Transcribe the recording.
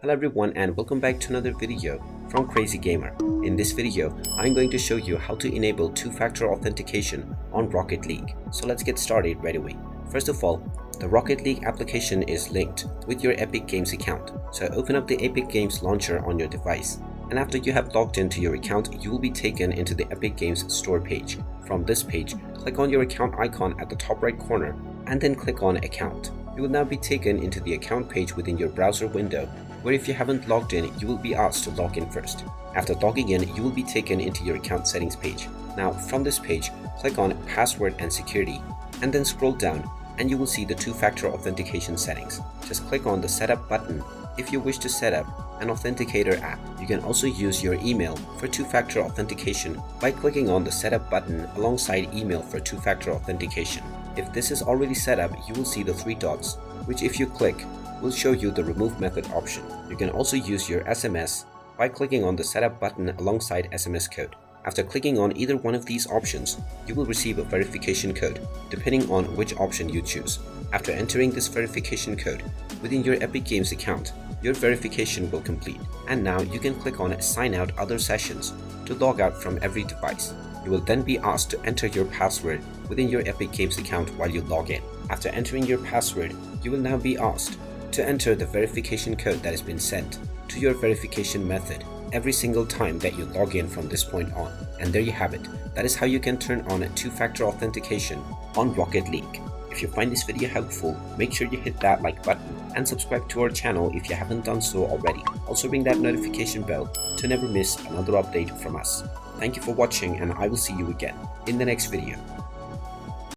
Hello everyone and welcome back to another video from Crazy Gamer. In this video, I'm going to show you how to enable two-factor authentication on Rocket League. So let's get started right away. First of all, the Rocket League application is linked with your Epic Games account. So open up the Epic Games launcher on your device. And after you have logged into your account, you will be taken into the Epic Games store page. From this page, click on your account icon at the top right corner and then click on Account. You will now be taken into the account page within your browser window, where if you haven't logged in, you will be asked to log in first. After logging in, you will be taken into your account settings page. Now from this page, click on Password and Security and then scroll down and you will see the two-factor authentication settings. Just click on the Setup button if you wish to set up an authenticator app. You can also use your email for two-factor authentication by clicking on the Setup button alongside email for two-factor authentication. If this is already set up, you will see the three dots, which if you click, will show you the remove method option. You can also use your SMS by clicking on the Setup button alongside SMS code. After clicking on either one of these options, you will receive a verification code, depending on which option you choose. After entering this verification code within your Epic Games account, your verification will complete, and now you can click on Sign Out Other Sessions to log out from every device. You will then be asked to enter your password within your Epic Games account while you log in. After entering your password, you will now be asked to enter the verification code that has been sent to your verification method every single time that you log in from this point on. And there you have it. That is how you can turn on two-factor authentication on Rocket League. If you find this video helpful, make sure you hit that like button and subscribe to our channel if you haven't done so already. Also ring that notification bell to never miss another update from us. Thank you for watching and I will see you again in the next video.